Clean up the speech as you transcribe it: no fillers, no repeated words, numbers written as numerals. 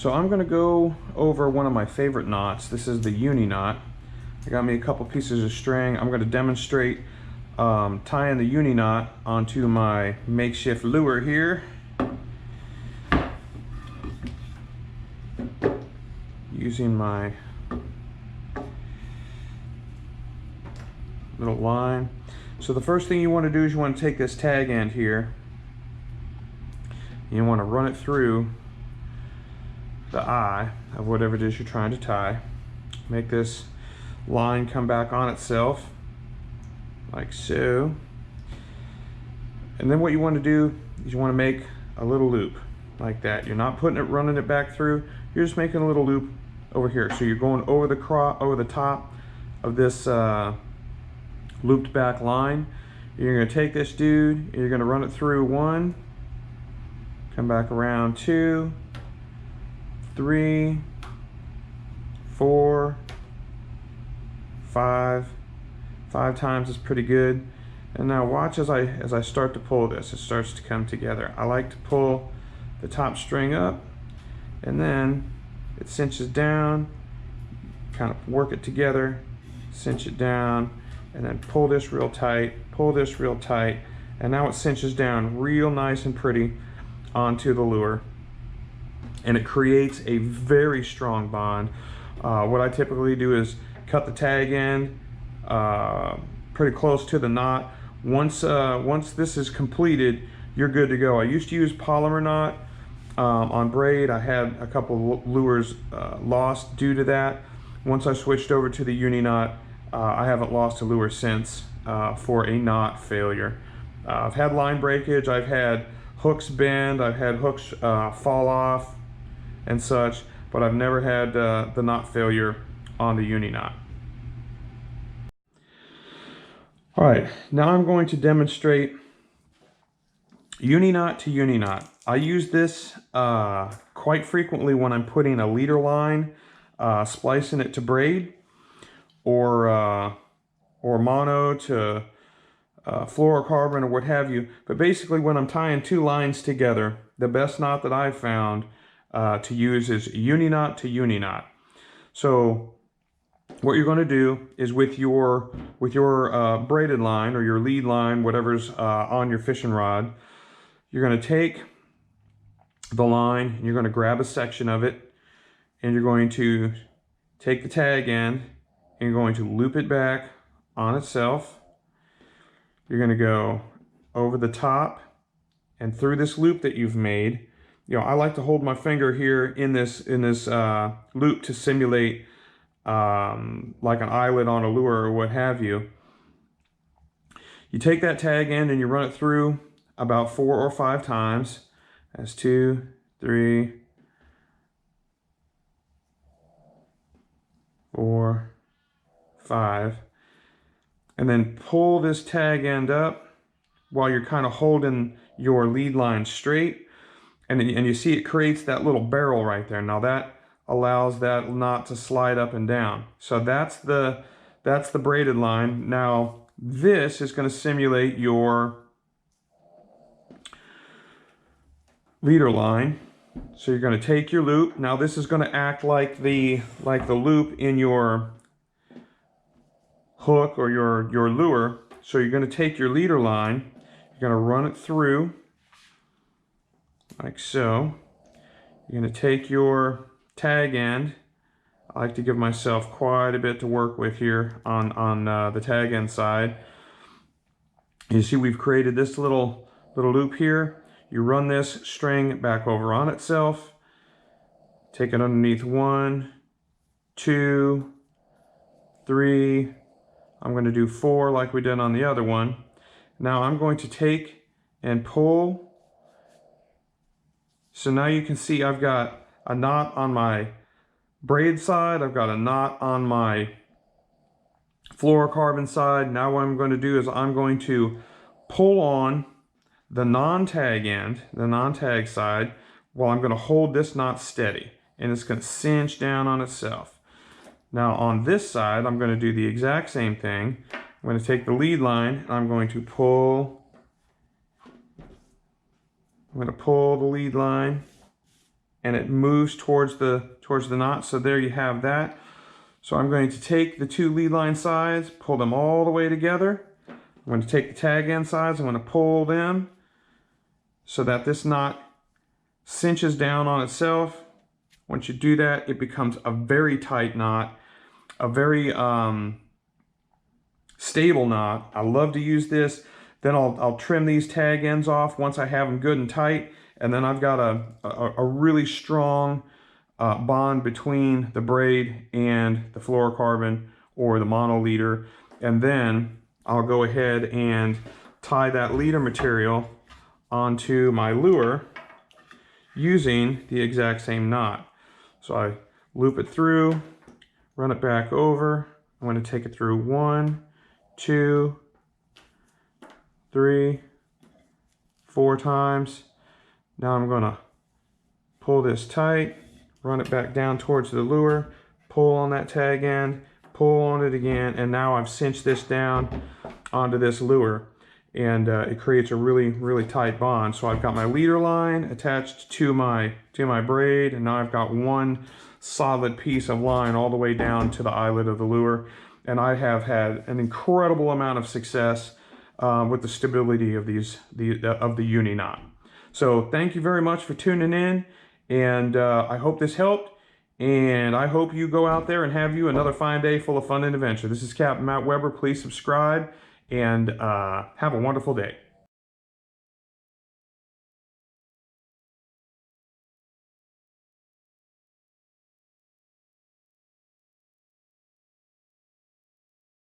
So I'm gonna go over one of my favorite knots. This is the Uni Knot. I got me a couple pieces of string. I'm gonna demonstrate tying the Uni Knot onto my makeshift lure here. Using my little line. So the first thing you want to do is you want to take this tag end here. You want to run it through the eye of whatever it is you're trying to tie. Make this line come back on itself like so. And then what you want to do is you want to make a little loop like that. You're not running it back through. You're just making a little loop over here. So you're going over the top of this looped back line. You're going to take this dude, you're going to run it through 1, come back around 2, 3, 4, 5 times is pretty good. And now watch as I start to pull this, it starts to come together. I like to pull the top string up and then it cinches down, kind of work it together, cinch it down, and then pull this real tight, and now it cinches down real nice and pretty onto the lure. And it creates a very strong bond. What I typically do is cut the tag end pretty close to the knot. Once this is completed, you're good to go. I used to use polymer knot on braid. I had a couple lures lost due to that. Once I switched over to the Uni Knot, I haven't lost a lure since for a knot failure. I've had line breakage, I've had hooks bend, I've had hooks fall off and such, but I've never had the knot failure on the Uni Knot. All right, now I'm going to demonstrate Uni Knot to Uni Knot. I use this quite frequently when I'm putting a leader line, splicing it to braid, or mono to fluorocarbon or what have you. But basically when I'm tying two lines together, the best knot that I've found to use is Uni Knot to Uni Knot. So what you're going to do is with your braided line or your lead line, whatever's on your fishing rod, you're going to take the line, and you're going to grab a section of it, and you're going to take the tag end, and you're going to loop it back on itself. You're going to go over the top and through this loop that you've made. You know, I like to hold my finger here in this loop to simulate like an eyelid on a lure or what have you. You take that tag end and you run it through about 4 or 5 times. That's 2, 3, 4, 5. And then pull this tag end up while you're kind of holding your lead line straight. And you see it creates that little barrel right there. Now that allows that knot to slide up and down. So that's the braided line. Now this is going to simulate your leader line. So you're going to take your loop. Now this is going to act like the loop in your hook or your lure. So you're going to take your leader line, you're going to run it through like so. You're going to take your tag end. I like to give myself quite a bit to work with here on the tag end side. You see we've created this little loop here. You run this string back over on itself, take it underneath 1, 2, 3, I'm going to do 4 like we did on the other one. Now I'm going to take and pull. So now you can see I've got a knot on my braid side, I've got a knot on my fluorocarbon side. Now what I'm going to do is I'm going to pull on the non-tag end, the non-tag side, while I'm going to hold this knot steady, and it's going to cinch down on itself. Now on this side, I'm going to do the exact same thing. I'm going to take the lead line, and I'm going to pull the lead line and it moves towards the knot. So there you have that. So I'm going to take the two lead line sides, pull them all the way together. I'm going to take the tag end sides, I'm going to pull them so that this knot cinches down on itself. Once you do that, it becomes a very tight knot, a very stable knot. I love to use this. Then I'll trim these tag ends off once I have them good and tight, and then I've got a really strong bond between the braid and the fluorocarbon or the mono leader. And then I'll go ahead and tie that leader material onto my lure using the exact same knot. So I loop it through, run it back over. I'm going to take it through 1, 2, 3, 4 times. Now I'm going to pull this tight, run it back down towards the lure, pull on that tag end, pull on it again, and now I've cinched this down onto this lure, and it creates a really tight bond. So I've got my leader line attached to my braid, and now I've got one solid piece of line all the way down to the eyelet of the lure, and I have had an incredible amount of success with the stability of the Uni Knot. So thank you very much for tuning in, and I hope this helped, and I hope you go out there and have you another fine day full of fun and adventure. This is Captain Matt Weber. Please subscribe, and have a wonderful day.